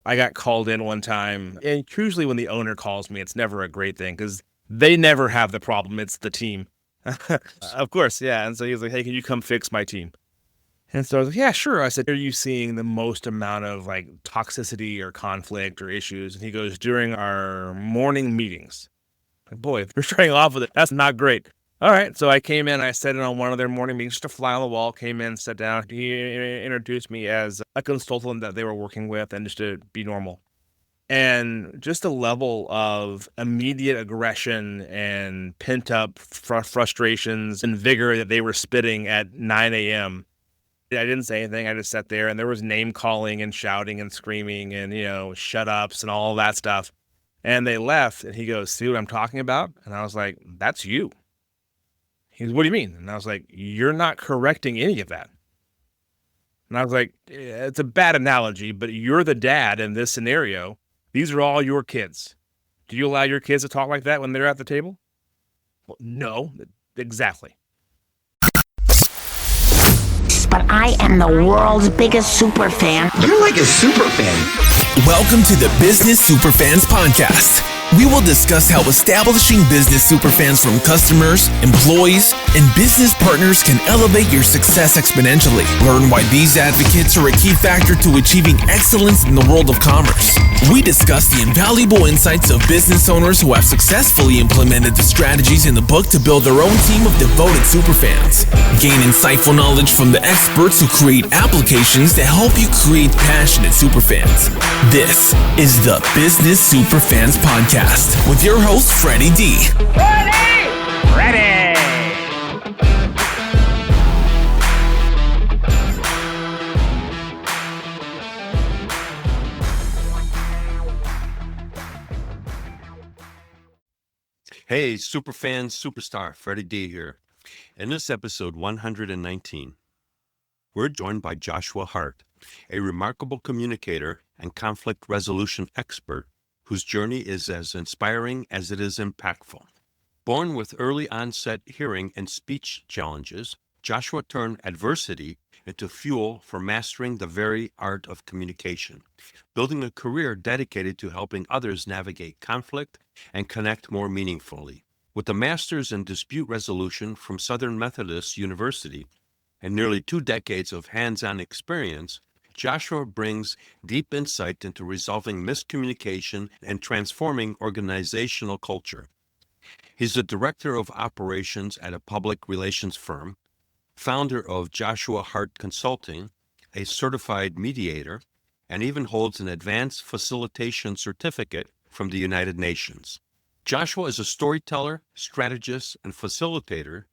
I got called in one time, and usually when the owner calls me, it's never a great thing because they never have the problem. It's the team. Of course, yeah. And so he was like, hey, can you come fix my team? And so I was like, yeah, sure. I said, are you seeing the most amount of like toxicity or conflict or issues? And he goes, during our morning meetings. Like, boy, if you're starting off with it, that's not great. All right. So I came in, I sat in on one of their morning meetings, just a fly on the wall, came in, sat down. He introduced me as a consultant that they were working with and just to be normal. And just a level of immediate aggression and pent up frustrations and vigor that they were spitting at 9 a.m. I didn't say anything. I just sat there and there was name calling and shouting and screaming and, shut ups and all that stuff. And they left and he goes, see what I'm talking about? And I was like, that's you. He goes, what do you mean? And I was like, you're not correcting any of that. And I was like, it's a bad analogy, but you're the dad in this scenario. These are all your kids. Do you allow your kids to talk like that when they're at the table? Well, no, exactly. But I am the world's biggest super fan. You're like a super fan. Welcome to the Business Superfans Podcast. We will discuss how establishing business superfans from customers, employees, and business partners can elevate your success exponentially. Learn why these advocates are a key factor to achieving excellence in the world of commerce. We discuss the invaluable insights of business owners who have successfully implemented the strategies in the book to build their own team of devoted superfans. Gain insightful knowledge from the experts who create applications that help you create passionate superfans. This is the Business Superfans Podcast with your host, Freddie D. Ready! Hey, superfan, superstar, Freddie D here. In this episode 119, we're joined by Joshua Hart, a remarkable communicator and conflict resolution expert whose journey is as inspiring as it is impactful. Born with early onset hearing and speech challenges, Joshua turned adversity into fuel for mastering the very art of communication, building a career dedicated to helping others navigate conflict and connect more meaningfully. With a master's in dispute resolution from Southern Methodist University and nearly 2 decades of hands-on experience, Joshua brings deep insight into resolving miscommunication and transforming organizational culture. He's the director of operations at a public relations firm, founder of Joshua Hart Consulting, a certified mediator, and even holds an advanced facilitation certificate from the United Nations. Joshua is a storyteller, strategist, and facilitator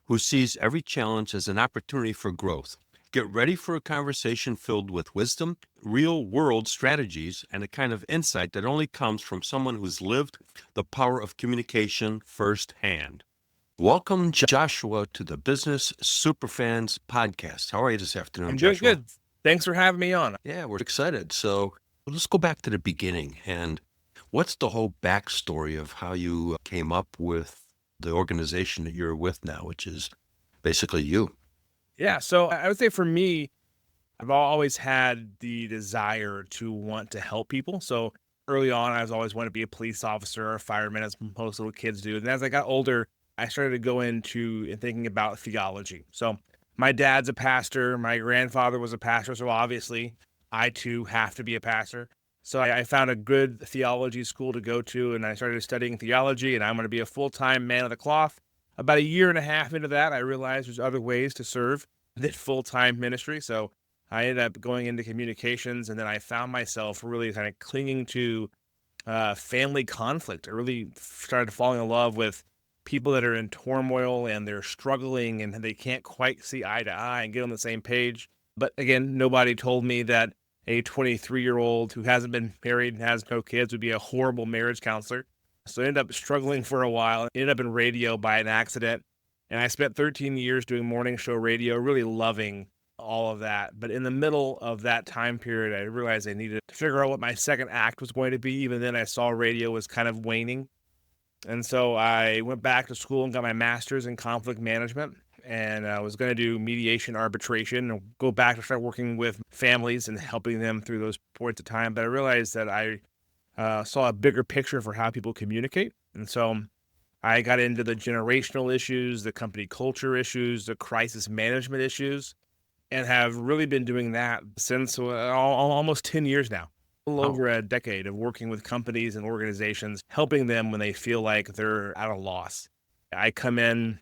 who sees every challenge as an opportunity for growth. Get ready for a conversation filled with wisdom, real-world strategies, and a kind of insight that only comes from someone who's lived the power of communication firsthand. Welcome, Joshua, to the Business Superfans Podcast. How are you this afternoon, I'm doing Joshua? good. Thanks for having me on. Yeah, we're excited. So let's go back to the beginning. And what's the whole backstory of how you came up with the organization that you're with now, which is basically you? Yeah, so I would say for me, I've always had the desire to want to help people. So early on, I was always wanted to be a police officer or a fireman, as most little kids do. And as I got older, I started to go into thinking about theology. So my dad's a pastor. My grandfather was a pastor. So obviously, I too have to be a pastor. So I found a good theology school to go to, and I started studying theology, and I'm going to be a full-time man of the cloth. About 1.5 years into that, I realized there's other ways to serve than full-time ministry. So I ended up going into communications, and then I found myself really kind of clinging to family conflict. I really started falling in love with people that are in turmoil and they're struggling and they can't quite see eye to eye and get on the same page. But again, nobody told me that a 23-year-old who hasn't been married and has no kids would be a horrible marriage counselor. So I ended up struggling for a while, ended up in radio by an accident. And I spent 13 years doing morning show radio, really loving all of that. But in the middle of that time period, I realized I needed to figure out what my second act was going to be. Even then, I saw radio was kind of waning. And so I went back to school and got my master's in conflict management. and I was going to do mediation arbitration and go back and start working with families and helping them through those points of time. But I realized that I saw a bigger picture for how people communicate. And so I got into the generational issues, the company culture issues, the crisis management issues, and have really been doing that since almost 10 years now. A little over a decade of working with companies and organizations, helping them when they feel like they're at a loss. I come in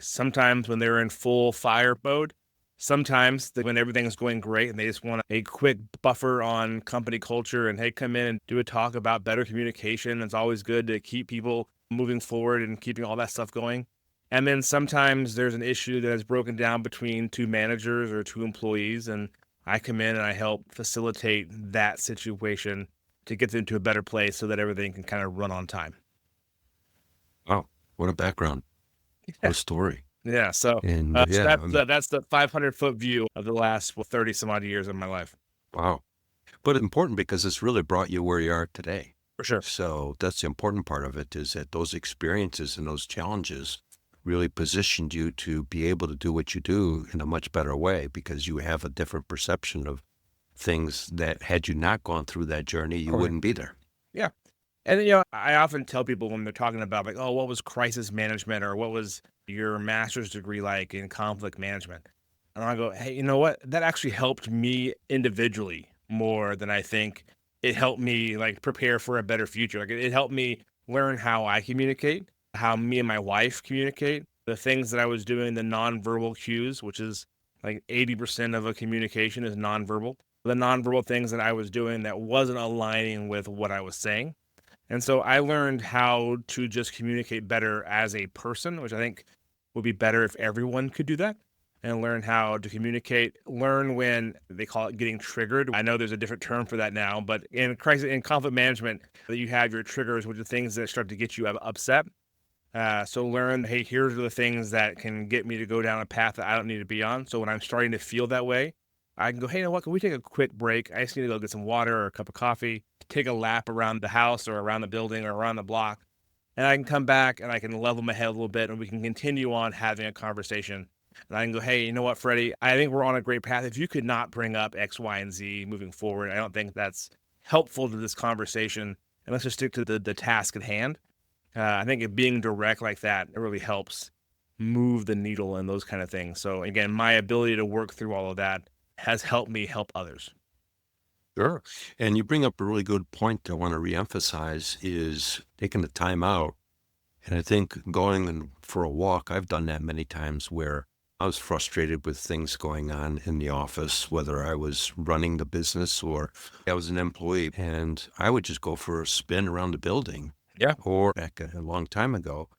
sometimes when they're in full fire mode, sometimes when everything's going great and they just want a quick buffer on company culture and, hey, come in and do a talk about better communication. It's always good to keep people moving forward and keeping all that stuff going. And then sometimes there's an issue that is broken down between two managers or two employees, and I come in and I help facilitate that situation to get them to a better place so that everything can kind of run on time. Wow, what a background. What a story. Yeah, so, And that's the 500-foot view of the last 30 some odd years of my life. wow. But important because it's really brought you where you are today. For sure. So that's the important part of it, is that those experiences and those challenges really positioned you to be able to do what you do in a much better way, because you have a different perception of things that had you not gone through that journey, you wouldn't be there. Yeah. And, I often tell people when they're talking about like, oh, what was crisis management or what was your master's degree like in conflict management? And I go, hey, you know what? That actually helped me individually more than I think it helped me like prepare for a better future. Like it helped me learn how I communicate, how me and my wife communicate, the things that I was doing, the nonverbal cues, which is like 80% of a communication is nonverbal. The nonverbal things that I was doing that wasn't aligning with what I was saying. And so I learned how to just communicate better as a person, which I think would be better if everyone could do that, and learn how to communicate, learn when they call it getting triggered. I know there's a different term for that now, but in conflict management, you have your triggers, which are things that start to get you upset. So learn, hey, here's the things that can get me to go down a path that I don't need to be on. So when I'm starting to feel that way, I can go, hey, you know what, can we take a quick break? I just need to go get some water or a cup of coffee, take a lap around the house or around the building or around the block. And I can come back and I can level my head a little bit and we can continue on having a conversation. And I can go, hey, you know what, Freddie, I think we're on a great path. If you could not bring up X, Y, and Z moving forward, I don't think that's helpful to this conversation. And let's just stick to the task at hand. I think if being direct like that, it really helps move the needle and those kind of things. So again, my ability to work through all of that has helped me help others. Sure. And you bring up a really good point I want to reemphasize, is taking the time out. And I think going for a walk, I've done that many times where I was frustrated with things going on in the office, whether I was running the business or I was an employee, and I would just go for a spin around the building. Yeah. Or back a long time ago,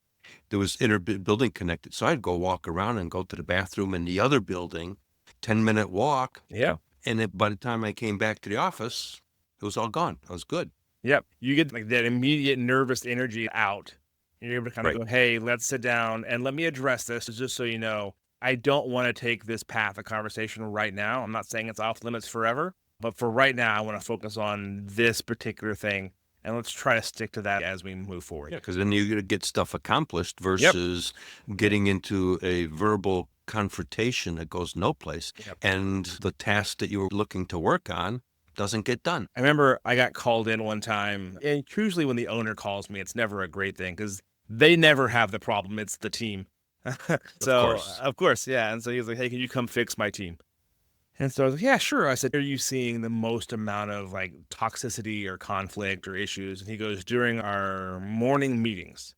there was building connected. So I'd go walk around and go to the bathroom in the other building, 10-minute walk. Yeah. And by the time I came back to the office, it was all gone. I was good. Yep. You get like that immediate nervous energy out. You're able to kind of go, hey, let's sit down and let me address this just so you know. I don't want to take this path of conversation right now. I'm not saying it's off limits forever, but for right now, I want to focus on this particular thing. And let's try to stick to that as we move forward. Yeah, because then you get stuff accomplished versus getting into a verbal confrontation that goes no place. Yep. And the task that you were looking to work on doesn't get done. I remember I got called in one time, and usually when the owner calls me, it's never a great thing because they never have the problem. It's the team. Of course, yeah. And so he was like, hey, can you come fix my team? And so I was like, yeah, sure. I said, are you seeing the most amount of like toxicity or conflict or issues? And he goes, during our morning meetings.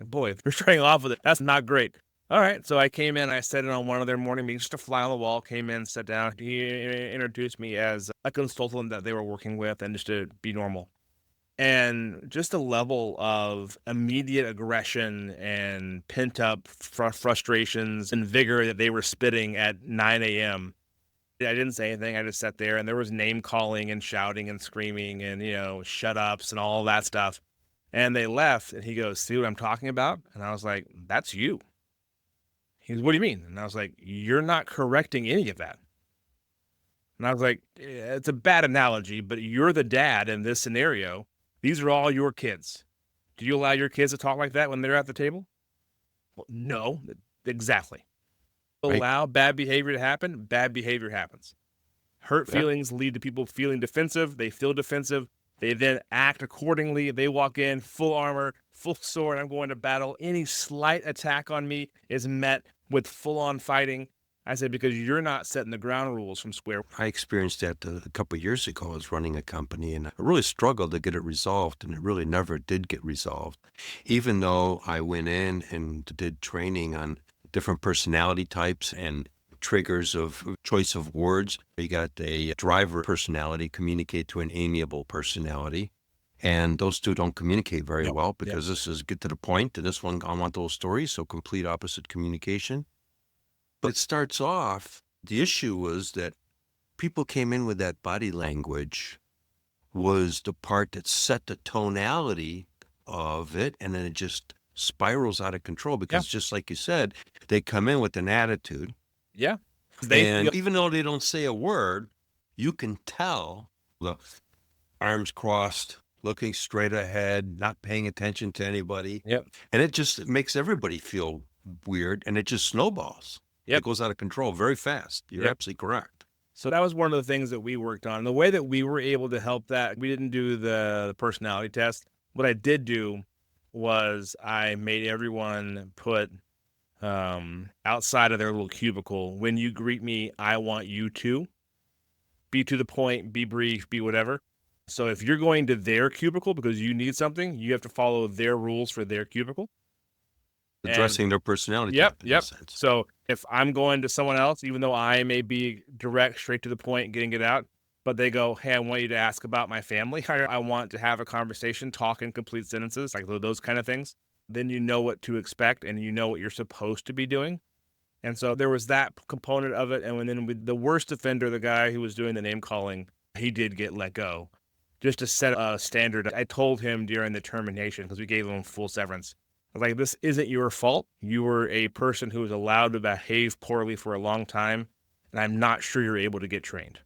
Like, boy, if you're starting off with it, that's not great. All right. So I came in, I sat in on one of their morning meetings, just a fly on the wall, came in, sat down. He introduced me as a consultant that they were working with and just to be normal. And just a level of immediate aggression and pent up frustrations and vigor that they were spitting at 9 a.m. I didn't say anything. I just sat there and there was name calling and shouting and screaming and, shut ups and all that stuff. And they left and he goes, see what I'm talking about? And I was like, that's you. He goes, what do you mean? And I was like, you're not correcting any of that. And I was like, it's a bad analogy, but you're the dad in this scenario. These are all your kids. Do you allow your kids to talk like that when they're at the table? Well, no, Exactly. Right. Allow bad behavior to happen, bad behavior happens. Hurt Yeah. feelings lead to people feeling defensive. They feel defensive. They then act accordingly. They walk in full armor, full sword. I'm going to battle. Any slight attack on me is met with full on fighting. I said, because you're not setting the ground rules from square. I experienced that a couple of years ago. I was running a company and I really struggled to get it resolved, and it really never did get resolved. Even though I went in and did training on different personality types and triggers of choice of words. You got a driver personality communicate to an amiable personality. And those two don't communicate very well because this is get to the point, and this one, I want those stories. So complete opposite communication. But it starts off, the issue was that people came in with that body language was the part that set the tonality of it, and then it just spirals out of control because just like you said, they come in with an attitude. Yeah. And even though they don't say a word, you can tell the arms crossed, looking straight ahead, not paying attention to anybody. Yep. And it just makes everybody feel weird, and it just snowballs. Yep. It goes out of control very fast. You're absolutely correct. So that was one of the things that we worked on. The way that we were able to help that, we didn't do the personality test. What I did do was I made everyone put outside of their little cubicle, when you greet me, I want you to be to the point, be brief, be whatever. So if you're going to their cubicle because you need something, you have to follow their rules for their cubicle. Addressing their personality. Yep. type, in a sense. So if I'm going to someone else, even though I may be direct, straight to the point, getting it out, but they go, hey, I want you to ask about my family. I want to have a conversation, talk in complete sentences, like those kind of things. Then you know what to expect and you know what you're supposed to be doing. And so there was that component of it. And then with the worst offender, the guy who was doing the name calling, he did get let go just to set a standard. I told him during the termination, because we gave him full severance, I was like, this isn't your fault. You were a person who was allowed to behave poorly for a long time, and I'm not sure you're able to get trained.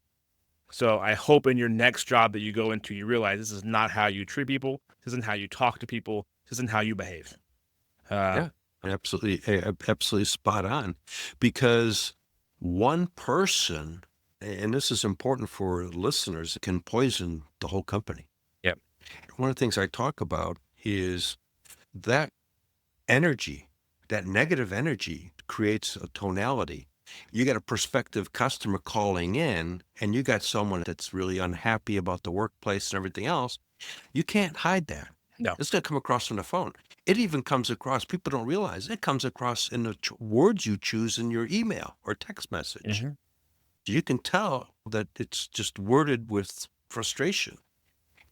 So I hope in your next job that you go into, you realize this is not how you treat people. This isn't how you talk to people. This isn't how you behave. Absolutely spot on. Because one person, and this is important for listeners, can poison the whole company. Yep. One of the things I talk about is that energy, that negative energy creates a tonality. You got a prospective customer calling in and you got someone that's really unhappy about the workplace and everything else. You can't hide that. No. It's going to come across on the phone. It even comes across, people don't realize, it comes across in the words you choose in your email or text message. Mm-hmm. You can tell that it's just worded with frustration.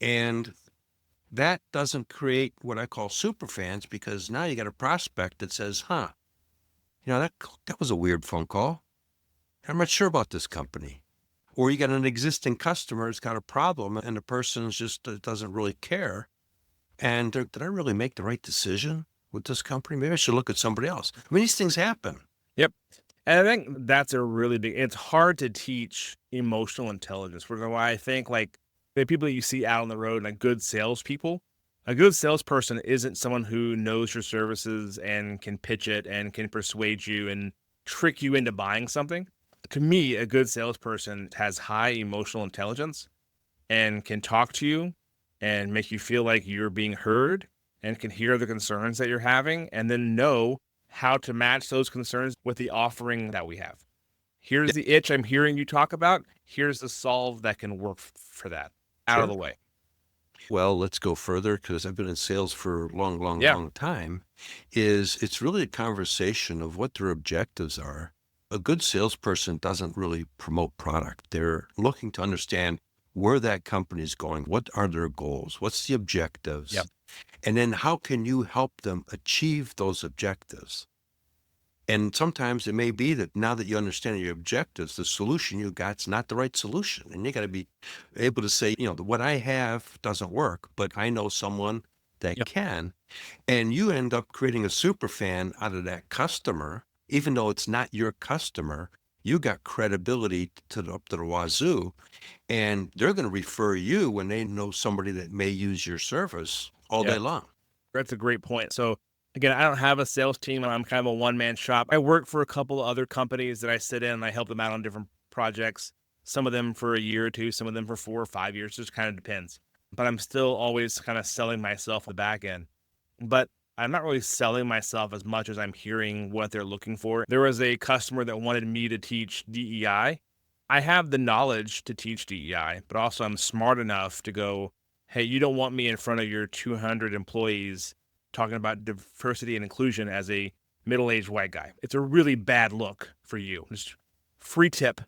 And that doesn't create what I call super fans, because now you got a prospect that says, that was a weird phone call. I'm not sure about this company. Or you got an existing customer who's got a problem and the person just doesn't really care. And did I really make the right decision with this company? Maybe I should look at somebody else. I mean, these things happen. Yep. And I think that's a really big, it's hard to teach emotional intelligence. Which is why I think like the people that you see out on the road, like good salespeople, a good salesperson isn't someone who knows your services and can pitch it and can persuade you and trick you into buying something. To me, a good salesperson has high emotional intelligence and can talk to you and make you feel like you're being heard and can hear the concerns that you're having and then know how to match those concerns with the offering that we have. Here's the itch I'm hearing you talk about. Here's the solve that can work for that. Out of the way. Well, let's go further, because I've been in sales for a long time. It's really a conversation of what their objectives are. A good salesperson doesn't really promote product. They're looking to understand where that company is going. What are their goals? What's the objectives? Yep. And then how can you help them achieve those objectives? And sometimes it may be that now that you understand your objectives, the solution you got's not the right solution. And you got to be able to say, what I have doesn't work, but I know someone that can. And you end up creating a super fan out of that customer, even though it's not your customer. You got credibility up to the wazoo, and they're going to refer you when they know somebody that may use your service all day long. That's a great point. So Again, I don't have a sales team. I'm kind of a one-man shop. I work for a couple of other companies that I sit in and I help them out on different projects. Some of them for a year or two, some of them for 4 or 5 years. Just kind of depends. But I'm still always kind of selling myself the back end. But I'm not really selling myself as much as I'm hearing what they're looking for. There was a customer that wanted me to teach DEI. I have the knowledge to teach DEI, but also I'm smart enough to go, hey, you don't want me in front of your 200 employees talking about diversity and inclusion as a middle-aged white guy. It's a really bad look for you. Just free tip.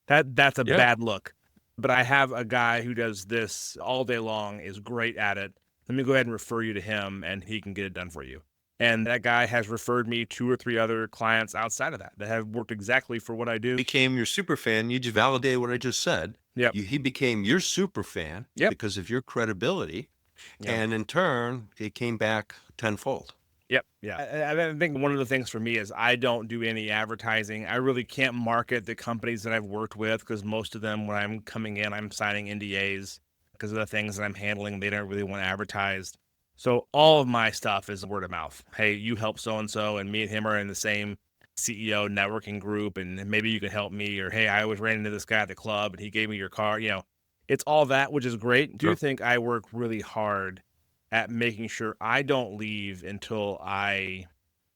That's a bad look. But I have a guy who does this all day long, is great at it. Let me go ahead and refer you to him and he can get it done for you. And that guy has referred me 2 or 3 other clients outside of that have worked exactly for what I do. Became your super fan. You just validated what I just said. Yep. He became your super fan because of your credibility. Yep. And in turn, it came back tenfold. Yep. Yeah. I think one of the things for me is I don't do any advertising. I really can't market the companies that I've worked with because most of them, when I'm coming in, I'm signing NDAs because of the things that I'm handling. They don't really want advertised. So all of my stuff is word of mouth. Hey, you help so-and-so, and me and him are in the same CEO networking group, and maybe you can help me. Or, hey, I always ran into this guy at the club, and he gave me your car. It's all that, which is great. Do you think I work really hard at making sure I don't leave until I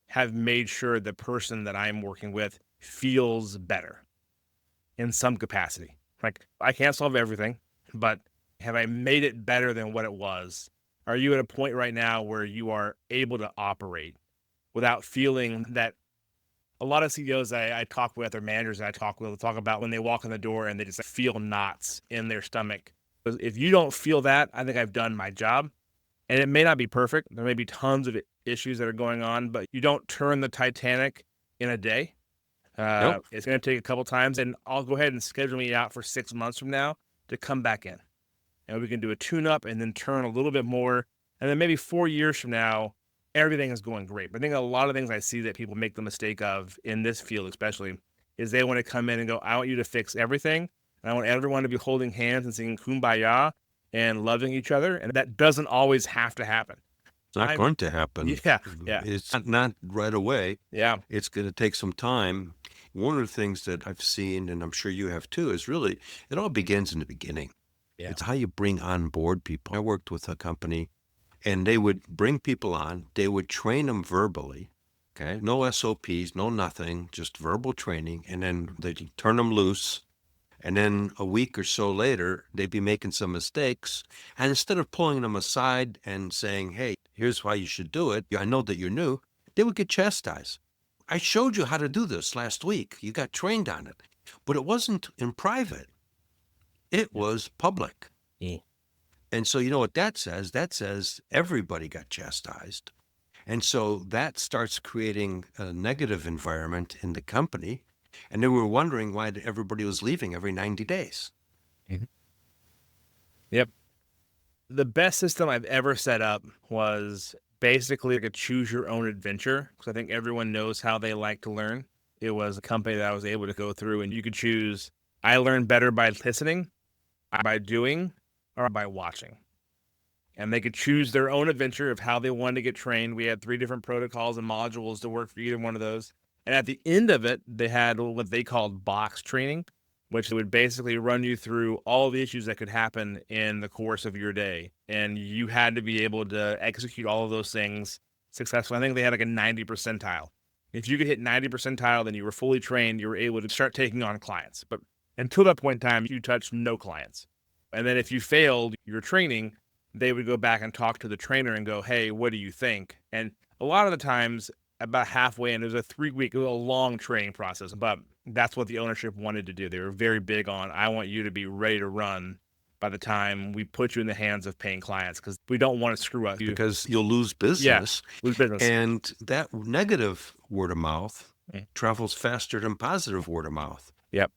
have made sure the person that I'm working with feels better in some capacity? Like, I can't solve everything, but have I made it better than what it was? Are you at a point right now where you are able to operate without feeling that a lot of CEOs I talk with or managers I talk with will talk about when they walk in the door and they just feel knots in their stomach? If you don't feel that, I think I've done my job. And it may not be perfect. There may be tons of issues that are going on, but you don't turn the Titanic in a day. Nope. It's going to take a couple times, and I'll go ahead and schedule me out for 6 months from now to come back in. And we can do a tune-up and then turn a little bit more. And then maybe 4 years from now, everything is going great. But I think a lot of things I see that people make the mistake of in this field especially is they want to come in and go, I want you to fix everything. And I want everyone to be holding hands and singing Kumbaya and loving each other. And that doesn't always have to happen. It's not going to happen. Yeah. It's not right away. Yeah. It's going to take some time. One of the things that I've seen, and I'm sure you have too, is really, it all begins in the beginning. Yeah. It's how you bring on board people. I worked with a company, and they would bring people on. They would train them verbally, okay? No SOPs, no nothing, just verbal training. And then they'd turn them loose. And then a week or so later, they'd be making some mistakes. And instead of pulling them aside and saying, hey, here's why you should do it, I know that you're new, they would get chastised. I showed you how to do this last week. You got trained on it. But it wasn't in private. It was public. Yeah. And so you know what that says? That says everybody got chastised. And so that starts creating a negative environment in the company. And they were wondering why everybody was leaving every 90 days. Mm-hmm. Yep. The best system I've ever set up was basically like a choose your own adventure, because I think everyone knows how they like to learn. It was a company that I was able to go through, and you could choose, I learn better by listening, by doing, or by watching. And they could choose their own adventure of how they wanted to get trained. We had 3 different protocols and modules to work for either one of those. And at the end of it, they had what they called box training, which would basically run you through all the issues that could happen in the course of your day. And you had to be able to execute all of those things successfully. I think they had like a 90 percentile. If you could hit 90 percentile, then you were fully trained. You were able to start taking on clients. But until that point in time, you touched no clients. And then if you failed your training, they would go back and talk to the trainer and go, hey, what do you think? And a lot of the times, about halfway in, it was a 3-week, long training process, but that's what the ownership wanted to do. They were very big on, I want you to be ready to run by the time we put you in the hands of paying clients, because we don't want to screw up. Because you'll lose business. Yeah, lose business. And that negative word of mouth travels faster than positive word of mouth. Yep.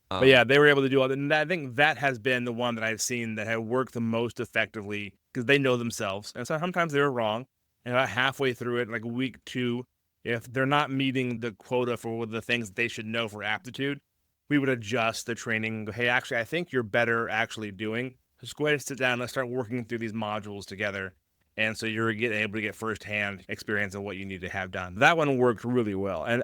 But yeah, they were able to do all that. And I think that has been the one that I've seen that have worked the most effectively, because they know themselves. And so sometimes they're wrong. And about halfway through it, like week 2, if they're not meeting the quota for the things they should know for aptitude, we would adjust the training and go, hey, actually, I think you're better actually doing. Just go ahead and sit down. Let's start working through these modules together. And so you're able to get firsthand experience of what you need to have done. That one worked really well. And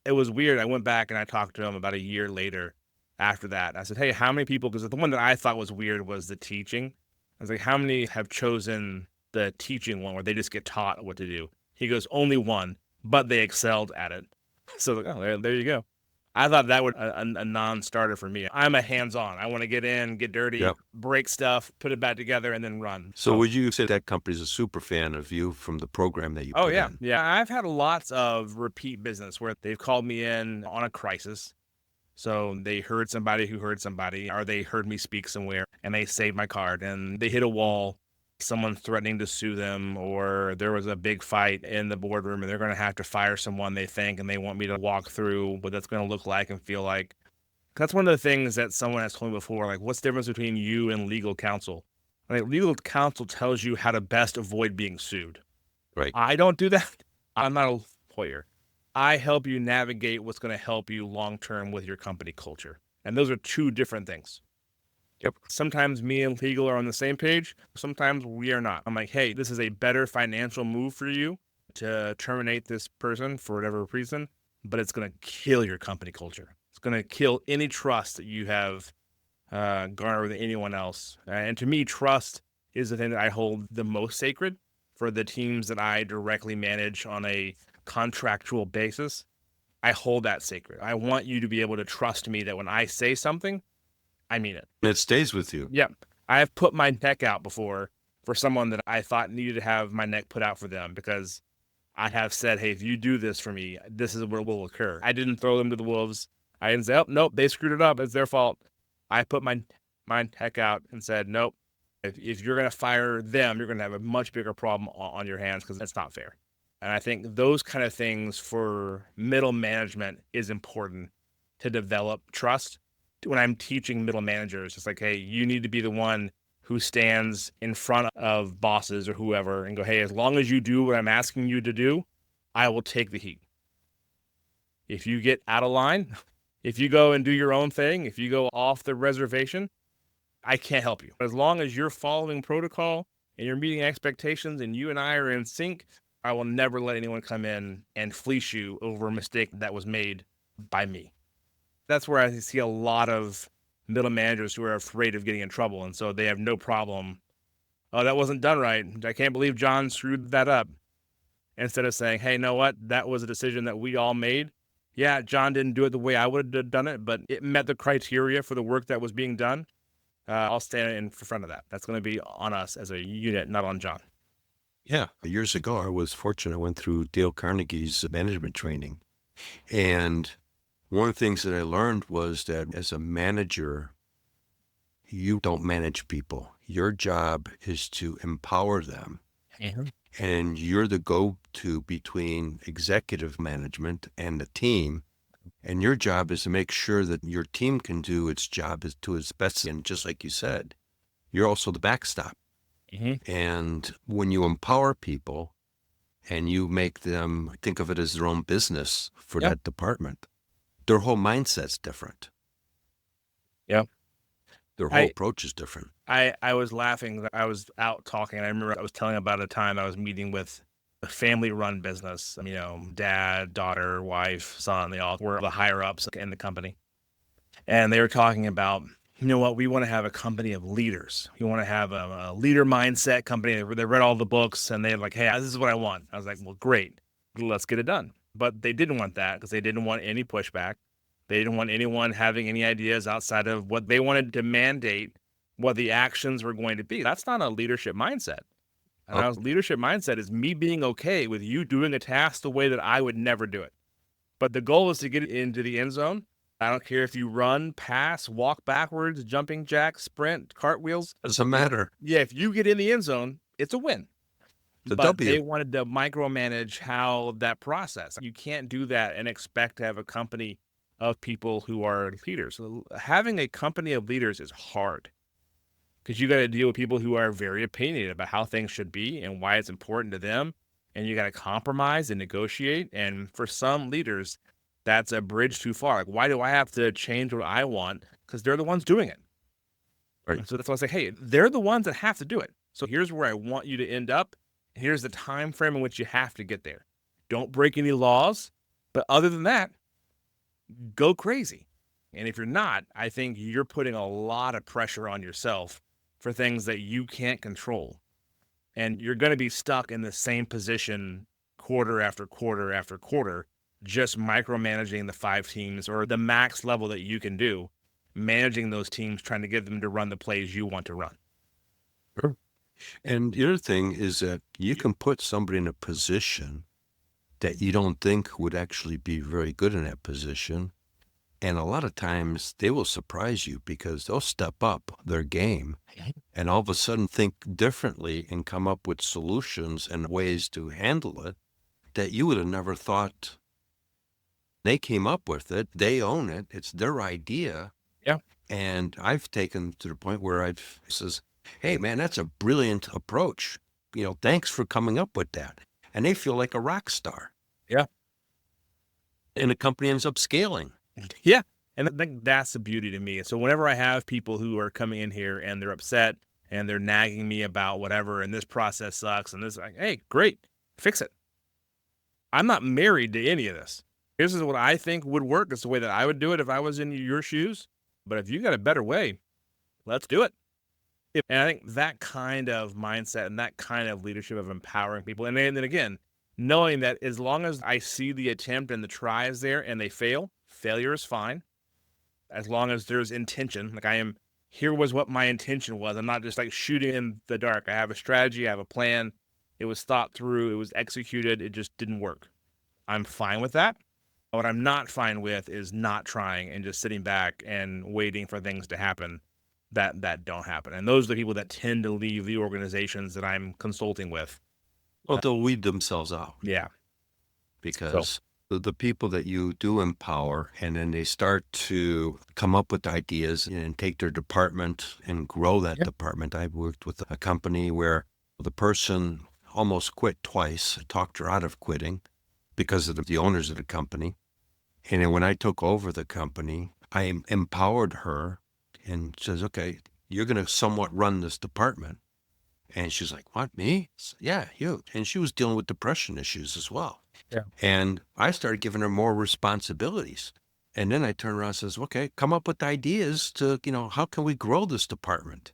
it was weird. I went back and I talked to him about a year later after that. I said, hey, how many people, because the one that I thought was weird was the teaching. I was like, how many have chosen the teaching one where they just get taught what to do? He goes, only one, but they excelled at it. So like, oh, there you go. I thought that would a non-starter for me. I'm a hands-on. I want to get in, get dirty, Yep. break stuff, put it back together, and then run. So would you say that company's a super fan of you from the program that you Oh, put yeah. in? Yeah. I've had lots of repeat business where they've called me in on a crisis. So they heard somebody who heard somebody, or they heard me speak somewhere and they saved my card and they hit a wall, someone threatening to sue them, or there was a big fight in the boardroom and they're going to have to fire someone they think, and they want me to walk through what that's going to look like and feel like. That's one of the things that someone has told me before, like, what's the difference between you and legal counsel? Like, legal counsel tells you how to best avoid being sued. Right. I don't do that. I'm not a lawyer. I help you navigate what's going to help you long-term with your company culture. And those are two different things. Yep. Sometimes me and legal are on the same page. Sometimes we are not. I'm like, hey, this is a better financial move for you to terminate this person for whatever reason, but it's going to kill your company culture. It's going to kill any trust that you have garnered with anyone else. And to me, trust is the thing that I hold the most sacred for the teams that I directly manage on a contractual basis. I hold that sacred. I want you to be able to trust me that when I say something, I mean it. And it stays with you. Yep. I have put my neck out before for someone that I thought needed to have my neck put out for them, because I have said, hey, if you do this for me, this is what will occur. I didn't throw them to the wolves. I didn't say, oh, nope, they screwed it up. It's their fault. I put my neck out and said, nope, if you're going to fire them, you're going to have a much bigger problem on your hands, because it's not fair. And I think those kind of things for middle management is important to develop trust. When I'm teaching middle managers, it's like, hey, you need to be the one who stands in front of bosses or whoever and go, hey, as long as you do what I'm asking you to do, I will take the heat. If you get out of line, if you go and do your own thing, if you go off the reservation, I can't help you. As long as you're following protocol and you're meeting expectations and you and I are in sync, I will never let anyone come in and fleece you over a mistake that was made by me. That's where I see a lot of middle managers who are afraid of getting in trouble. And so they have no problem. Oh, that wasn't done right. I can't believe John screwed that up. Instead of saying, hey, you know what? That was a decision that we all made. Yeah, John didn't do it the way I would have done it, but it met the criteria for the work that was being done. I'll stand in front of that. That's going to be on us as a unit, not on John. Yeah. Years ago, I was fortunate. I went through Dale Carnegie's management training. And one of the things that I learned was that as a manager, you don't manage people. Your job is to empower them. And you're the go-to between executive management and the team. And your job is to make sure that your team can do its job to its best. And just like you said, you're also the backstop. Mm-hmm. And when you empower people and you make them think of it as their own business for that department, their whole mindset's different. Yeah. Their whole approach is different. I was laughing. I was out talking, and I remember I was telling about a time I was meeting with a family-run business. You know, dad, daughter, wife, son, they all were the higher-ups in the company. And they were talking about, you know what, we want to have a company of leaders. We want to have a leader mindset company. They read all the books, and they're like, hey, this is what I want. I was like, well, great. Let's get it done. But they didn't want that because they didn't want any pushback. They didn't want anyone having any ideas outside of what they wanted to mandate, what the actions were going to be. That's not a leadership mindset. And leadership mindset is me being okay with you doing a task the way that I would never do it. But the goal is to get into the end zone. I don't care if you run, pass, walk backwards, jumping jacks, sprint, cartwheels. Doesn't matter. Yeah, if you get in the end zone, it's a win. But they wanted to micromanage how that process. You can't do that and expect to have a company of people who are leaders. So having a company of leaders is hard because you got to deal with people who are very opinionated about how things should be and why it's important to them. And you got to compromise and negotiate. And for some leaders, that's a bridge too far. Like, why do I have to change what I want? Because they're the ones doing it. Right. So that's why I say, hey, they're the ones that have to do it. So here's where I want you to end up. Here's the time frame in which you have to get there. Don't break any laws, but other than that, go crazy. And if you're not, I think you're putting a lot of pressure on yourself for things that you can't control. And you're going to be stuck in the same position quarter after quarter after quarter, just micromanaging the 5 teams or the max level that you can do, managing those teams, trying to get them to run the plays you want to run. Sure. And the other thing is that you can put somebody in a position that you don't think would actually be very good in that position. And a lot of times they will surprise you because they'll step up their game and all of a sudden think differently and come up with solutions and ways to handle it that you would have never thought. They came up with it. They own it. It's their idea. Yeah. And I've taken to the point where I've says, hey, man, that's a brilliant approach. Thanks for coming up with that. And they feel like a rock star. Yeah. And the company ends up scaling. Yeah. And I think that's the beauty to me. So whenever I have people who are coming in here and they're upset and they're nagging me about whatever, and this process sucks, and this, like, hey, great, fix it. I'm not married to any of this. This is what I think would work. It's the way that I would do it if I was in your shoes. But if you got a better way, let's do it. And I think that kind of mindset and that kind of leadership of empowering people. And then again, knowing that as long as I see the attempt and the try is there and they fail, failure is fine. As long as there's intention, like here was what my intention was. I'm not just like shooting in the dark. I have a strategy. I have a plan. It was thought through. It was executed. It just didn't work. I'm fine with that. What I'm not fine with is not trying and just sitting back and waiting for things to happen that don't happen. And those are the people that tend to leave the organizations that I'm consulting with. Well, they'll weed themselves out. Yeah. Because the people that you do empower, and then they start to come up with ideas and take their department and grow that department. I've worked with a company where the person almost quit twice. I talked her out of quitting because of the owners of the company. And then when I took over the company, I empowered her and says, okay, you're going to somewhat run this department. And she's like, what, me? Yeah, you. And she was dealing with depression issues as well. Yeah. And I started giving her more responsibilities. And then I turned around and says, okay, come up with ideas to, how can we grow this department?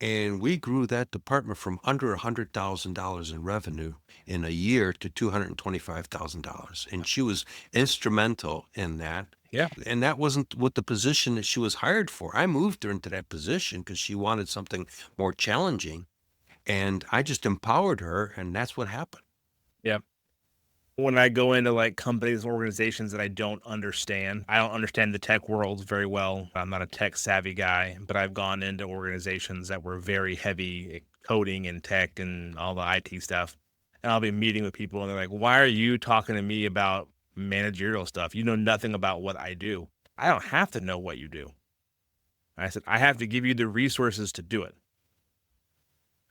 And we grew that department from under $100,000 in revenue in a year to $225,000. And she was instrumental in that. Yeah. And that wasn't what the position that she was hired for. I moved her into that position because she wanted something more challenging. And I just empowered her, and that's what happened. Yeah. When I go into like companies, organizations that I don't understand the tech world very well. I'm not a tech savvy guy, but I've gone into organizations that were very heavy coding and tech and all the IT stuff. And I'll be meeting with people and they're like, why are you talking to me about managerial stuff? You know nothing about what I do. I don't have to know what you do. I said, I have to give you the resources to do it.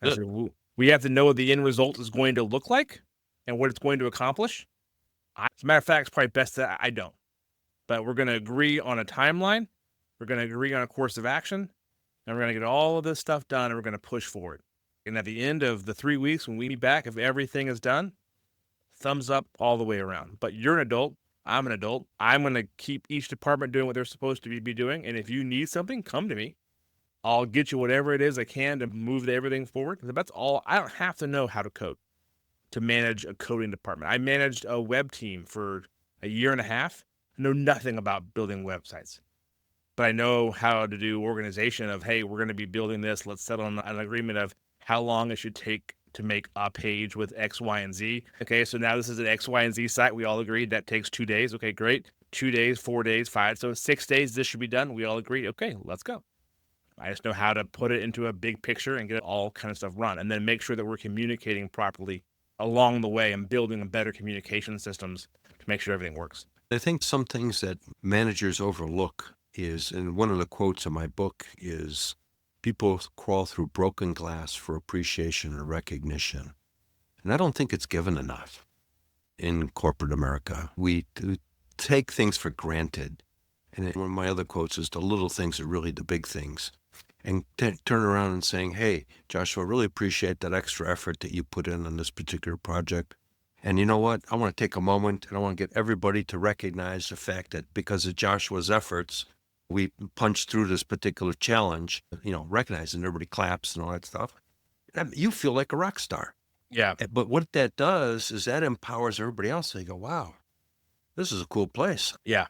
I said, we have to know what the end result is going to look like and what it's going to accomplish. As a matter of fact, it's probably best that I don't. But we're going to agree on a timeline. We're going to agree on a course of action. And we're going to get all of this stuff done and we're going to push forward. And at the end of the 3 weeks, when we meet back, if everything is done, thumbs up all the way around. But you're an adult. I'm an adult. I'm going to keep each department doing what they're supposed to be doing. And if you need something, come to me. I'll get you whatever it is I can to move everything forward. That's all. I don't have to know how to code to manage a coding department. I managed a web team for a year and a half. I know nothing about building websites, but I know how to do organization of, hey, we're going to be building this. Let's settle on an agreement of how long it should take to make a page with X, Y, and Z. Okay, so now this is an X, Y, and Z site. We all agreed that takes 2 days. Okay, great. 2 days, 4 days, 5. So 6 days, this should be done. We all agreed. Okay, let's go. I just know how to put it into a big picture and get it all kind of stuff run, and then make sure that we're communicating properly along the way and building better communication systems to make sure everything works. I think some things that managers overlook is, and one of the quotes in my book is, people crawl through broken glass for appreciation and recognition. And I don't think it's given enough in corporate America. We take things for granted. And one of my other quotes is, the little things are really the big things. and turn around and saying, hey, Joshua, I really appreciate that extra effort that you put in on this particular project. And you know what? I want to take a moment and I want to get everybody to recognize the fact that because of Joshua's efforts, we punched through this particular challenge, recognizing everybody claps and all that stuff. You feel like a rock star. Yeah. But what that does is that empowers everybody else. They go, wow, this is a cool place. Yeah.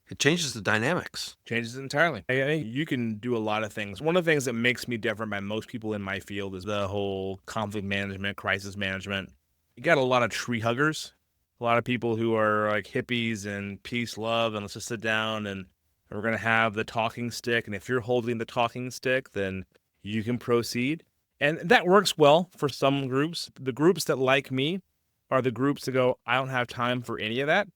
It changes the dynamics. Changes it entirely. I think you can do a lot of things. One of the things that makes me different by most people in my field is the whole conflict management, crisis management. You got a lot of tree huggers, a lot of people who are like hippies and peace, love, and let's just sit down and we're going to have the talking stick. And if you're holding the talking stick, then you can proceed. And that works well for some groups. The groups that like me are the groups that go, I don't have time for any of that.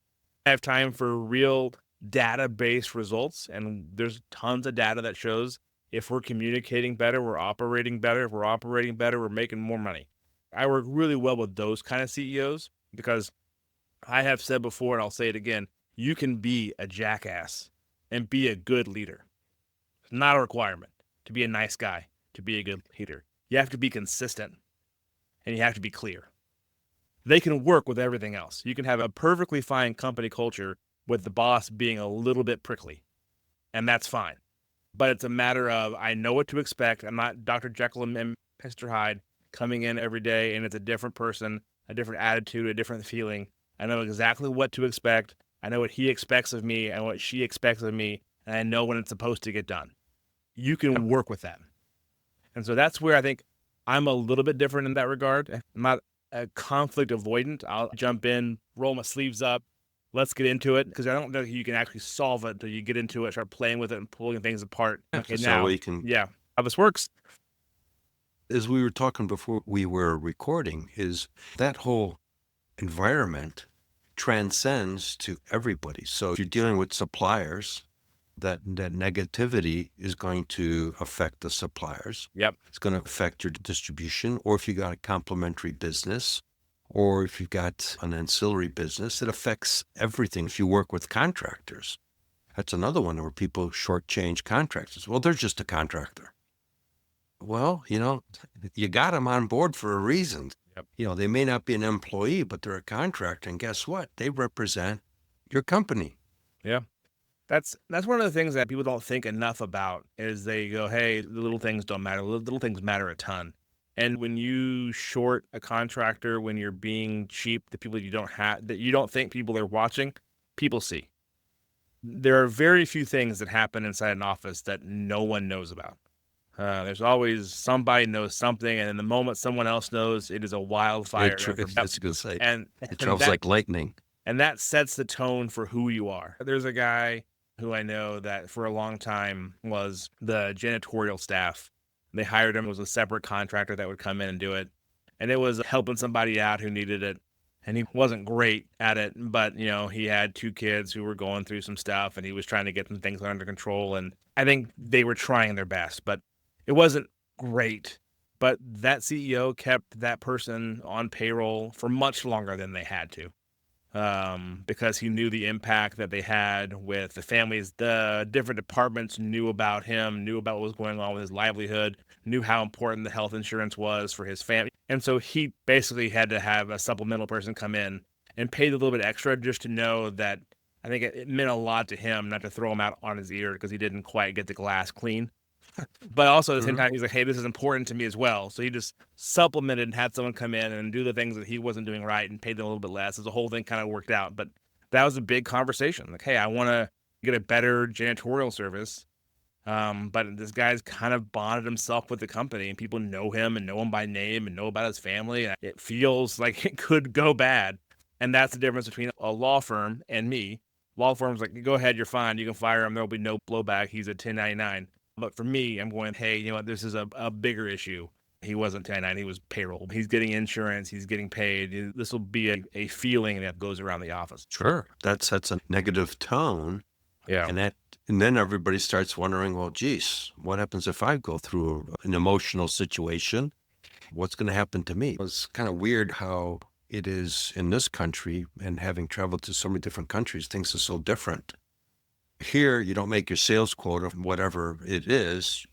I have time for real data-based results. And there's tons of data that shows if we're communicating better, we're operating better. If we're operating better, we're making more money. I work really well with those kind of CEOs because I have said before, and I'll say it again, you can be a jackass and be a good leader. It's not a requirement to be a nice guy, to be a good leader. You have to be consistent and you have to be clear. They can work with everything else. You can have a perfectly fine company culture with the boss being a little bit prickly, and that's fine. But it's a matter of, I know what to expect. I'm not Dr. Jekyll and Mr. Hyde coming in every day and it's a different person, a different attitude, a different feeling. I know exactly what to expect. I know what he expects of me and what she expects of me, and I know when it's supposed to get done. You can work with that. And so that's where I think I'm a little bit different in that regard. I'm not a conflict avoidant. I'll jump in, roll my sleeves up, let's get into it, because I don't know if you can actually solve it until you get into it, start playing with it and pulling things apart. Okay, now, how this works. As we were talking before we were recording, is that whole environment transcends to everybody. So if you're dealing with suppliers, that negativity is going to affect the suppliers. Yep. It's going to affect your distribution, or if you got a complementary business, or if you've got an ancillary business, it affects everything. If you work with contractors, that's another one where people shortchange contractors. Well, they're just a contractor. Well, you got them on board for a reason. Yep. They may not be an employee, but they're a contractor. And guess what? They represent your company. Yeah. That's one of the things that people don't think enough about is they go, hey, the little things don't matter. Little things matter a ton. And when you short a contractor, when you're being cheap, the people you don't have, that you don't think people are watching, people see. There are very few things that happen inside an office that no one knows about. There's always somebody knows something, and in the moment someone else knows, it is a wildfire. That's good to say. And it travels like lightning. And that sets the tone for who you are. There's a guy who I know that for a long time was the janitorial staff. They hired him. It was a separate contractor that would come in and do it. And it was helping somebody out who needed it. And he wasn't great at it, but, he had 2 kids who were going through some stuff and he was trying to get some things under control. And I think they were trying their best, but it wasn't great. But that CEO kept that person on payroll for much longer than they had to. Because he knew the impact that they had with the families. The different departments knew about him, knew about what was going on with his livelihood, knew how important the health insurance was for his family. And so he basically had to have a supplemental person come in and paid a little bit extra just to know that I think it meant a lot to him not to throw him out on his ear because he didn't quite get the glass clean. But also at the same time, he's like, hey, this is important to me as well. So he just supplemented and had someone come in and do the things that he wasn't doing right and paid them a little bit less. As the whole thing kind of worked out. But that was a big conversation. Like, hey, I want to get a better janitorial service. But this guy's kind of bonded himself with the company and people know him and know him by name and know about his family. And it feels like it could go bad. And that's the difference between a law firm and me. Law firm's like, go ahead, you're fine. You can fire him. There'll be no blowback. He's a 1099. But for me, I'm going, hey, you know what? This is a bigger issue. He wasn't 1099, he was payroll. He's getting insurance, he's getting paid. This will be a feeling that goes around the office. Sure. That sets a negative tone. Yeah. And then everybody starts wondering, well, geez, what happens if I go through an emotional situation? What's going to happen to me? It's kind of weird how it is in this country, and having traveled to so many different countries, things are so different. Here, you don't make your sales quota, whatever it is,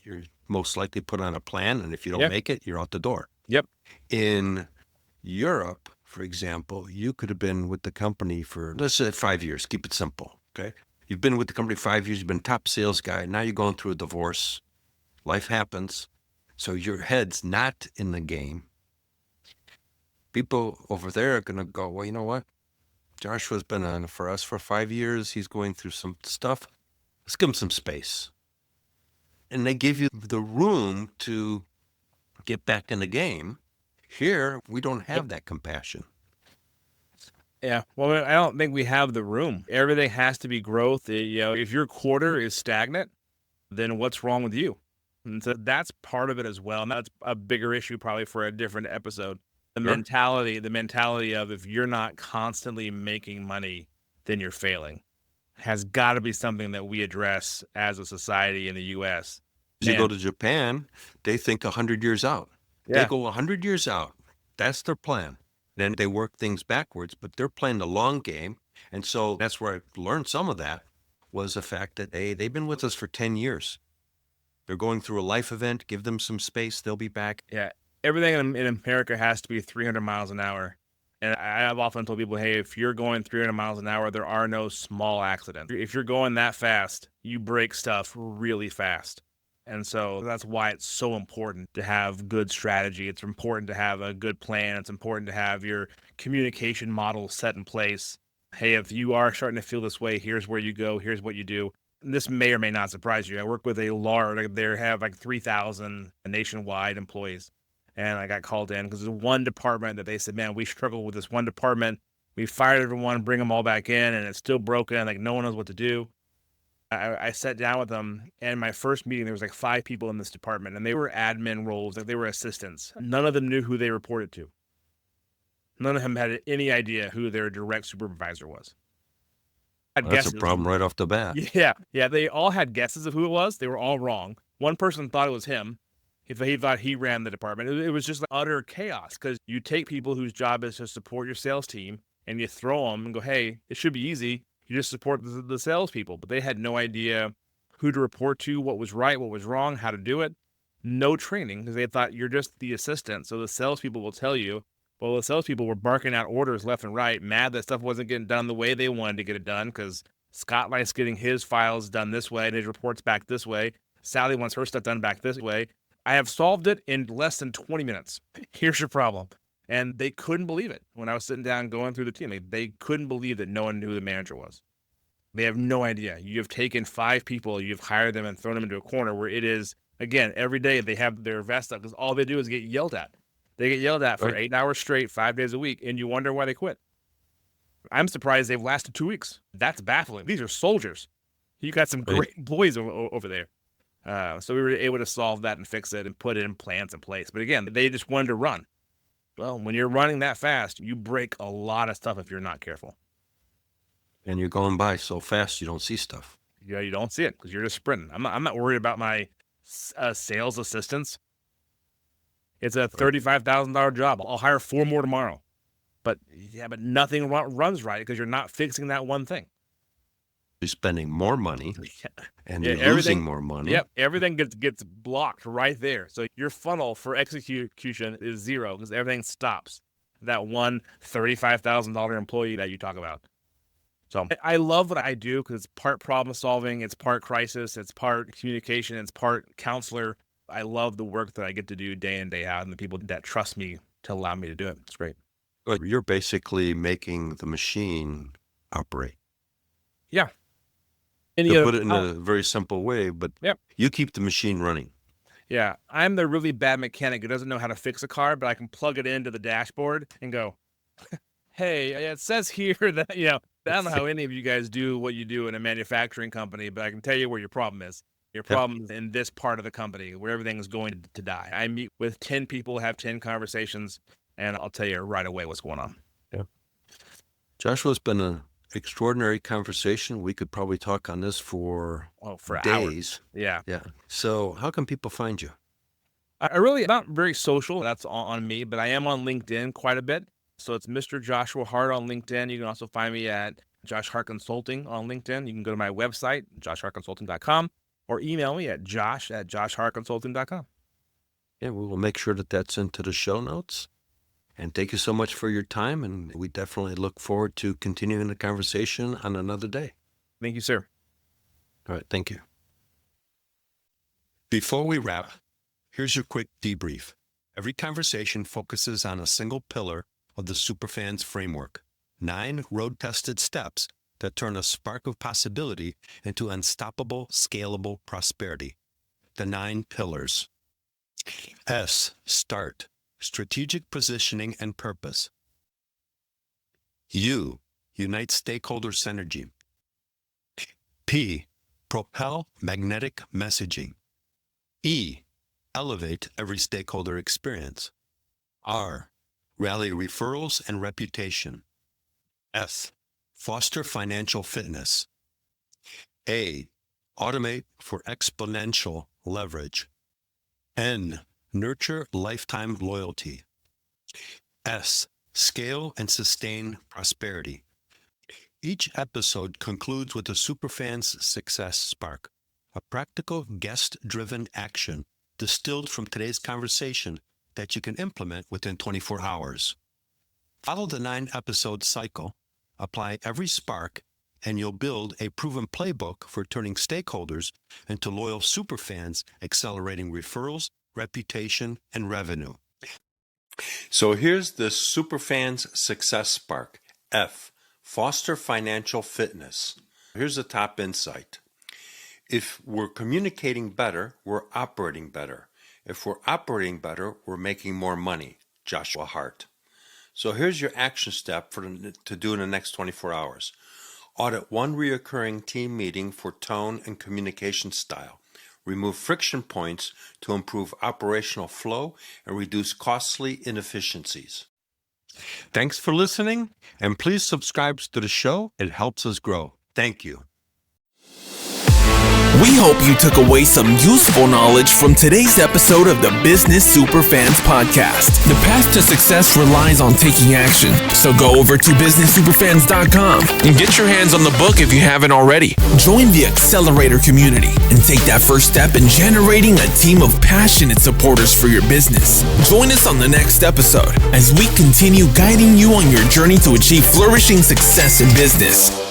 You're most likely put on a plan, and if you don't Yeah. make it, you're out the door. Yep. In Europe, for example, you could have been with the company for, let's say, 5 years. Keep it simple, okay? You've been with the company 5 years. You've been top sales guy. Now you're going through a divorce. Life happens. So your head's not in the game. People over there are going to go, well, you know what? Joshua's been on for us for 5 years. He's going through some stuff. Let's give him some space. And they give you the room to get back in the game. Here, we don't have that compassion. Yeah. Well, I don't think we have the room. Everything has to be growth. If your quarter is stagnant, then what's wrong with you? And so that's part of it as well. And that's a bigger issue probably for a different episode. The mentality of if you're not constantly making money, then you're failing has got to be something that we address as a society in the U.S. You go to Japan, they think 100 years out. Yeah. They go 100 years out. That's their plan. Then they work things backwards, but they're playing the long game. And so that's where I learned some of that was the fact that, hey, they've been with us for 10 years. They're going through a life event. Give them some space. They'll be back. Yeah. Everything in America has to be 300 miles an hour. And I have often told people, hey, if you're going 300 miles an hour, there are no small accidents. If you're going that fast, you break stuff really fast. And so that's why it's so important to have good strategy. It's important to have a good plan. It's important to have your communication model set in place. Hey, if you are starting to feel this way, here's where you go. Here's what you do. And this may or may not surprise you. I work with a large, they have like 3,000 nationwide employees. And I got called in because there's one department that they said, man, we struggle with this one department. We fired everyone, bring them all back in, and it's still broken. Like no one knows what to do. I sat down with them, and my first meeting, there was like 5 people in this department, and they were admin roles, like they were assistants. None of them knew who they reported to. None of them had any idea who their direct supervisor was. That's a problem right off the bat. Yeah. They all had guesses of who it was. They were all wrong. One person thought it was him. He thought he ran the department. It was just like utter chaos because you take people whose job is to support your sales team and you throw them and go, hey, it should be easy. You just support the salespeople. But they had no idea who to report to, what was right, what was wrong, how to do it. No training because they thought you're just the assistant. So the salespeople will tell you, well, the salespeople were barking out orders left and right, mad that stuff wasn't getting done the way they wanted to get it done because Scott likes getting his files done this way and his reports back this way. Sally wants her stuff done back this way. I have solved it in less than 20 minutes. Here's your problem. And they couldn't believe it when I was sitting down going through the team. They couldn't believe that no one knew who the manager was. They have no idea. You have taken 5 people, you've hired them and thrown them into a corner where it is, again, every day they have their vest up because all they do is get yelled at. They get yelled at for 8 hours straight, 5 days a week, and you wonder why they quit. I'm surprised they've lasted 2 weeks. That's baffling. These are soldiers. You got some great employees over there. So we were able to solve that and fix it and put in plans in place. But again, they just wanted to run. Well, when you're running that fast, you break a lot of stuff if you're not careful. And you're going by so fast you don't see stuff. Yeah, you don't see it because you're just sprinting. I'm not worried about my sales assistants. It's a $35,000 job. I'll hire 4 more tomorrow. But nothing runs right because you're not fixing that one thing. You're spending more money and you're losing more money. Yep, everything gets blocked right there. So your funnel for execution is 0 because everything stops. That one $35,000 employee that you talk about. So I love what I do because it's part problem solving, it's part crisis, it's part communication, it's part counselor. I love the work that I get to do day in, day out, and the people that trust me to allow me to do it. It's great. You're basically making the machine operate. Yeah. And to put it in a very simple way, but you keep the machine running. Yeah. I'm the really bad mechanic who doesn't know how to fix a car, but I can plug it into the dashboard and go, hey, it says here that, I don't know how any of you guys do what you do in a manufacturing company, but I can tell you where your problem is. Your problem is in this part of the company where everything is going to die. I meet with 10 people, have 10 conversations, and I'll tell you right away what's going on. Yeah. Joshua, it's been an extraordinary conversation. We could probably talk on this for days. Hours. Yeah. So how can people find you? I really not very social. That's on me, but I am on LinkedIn quite a bit. So it's Mr. Joshua Hart on LinkedIn. You can also find me at Josh Hart Consulting on LinkedIn. You can go to my website, joshhartconsulting.com. or email me at josh@joshhartconsulting.com. Yeah, we will make sure that that's into the show notes. And thank you so much for your time. And we definitely look forward to continuing the conversation on another day. Thank you, sir. All right. Thank you. Before we wrap, here's your quick debrief. Every conversation focuses on a single pillar of the Superfans framework. 9 road-tested steps that turn a spark of possibility into unstoppable, scalable prosperity. The 9 pillars. S, start, strategic positioning and purpose. U, unite stakeholder synergy. P, propel magnetic messaging. E, elevate every stakeholder experience. R, rally referrals and reputation. S, foster financial fitness. A, automate for exponential leverage. N, nurture lifetime loyalty. S, scale and sustain prosperity. Each episode concludes with a Superfans Success Spark, a practical guest-driven action distilled from today's conversation that you can implement within 24 hours. Follow the 9-episode cycle, apply every spark, and you'll build a proven playbook for turning stakeholders into loyal superfans, accelerating referrals, reputation, and revenue. So here's the Superfans Success Spark. F, foster financial fitness. Here's the top insight. If we're communicating better, we're operating better. If we're operating better, we're making more money. Joshua Hart. So here's your action step to do in the next 24 hours. Audit 1 reoccurring team meeting for tone and communication style. Remove friction points to improve operational flow and reduce costly inefficiencies. Thanks for listening, and please subscribe to the show. It helps us grow. Thank you. We hope you took away some useful knowledge from today's episode of the Business Superfans Podcast. The path to success relies on taking action. So go over to businesssuperfans.com and get your hands on the book if you haven't already. Join the Accelerator community and take that first step in generating a team of passionate supporters for your business. Join us on the next episode as we continue guiding you on your journey to achieve flourishing success in business.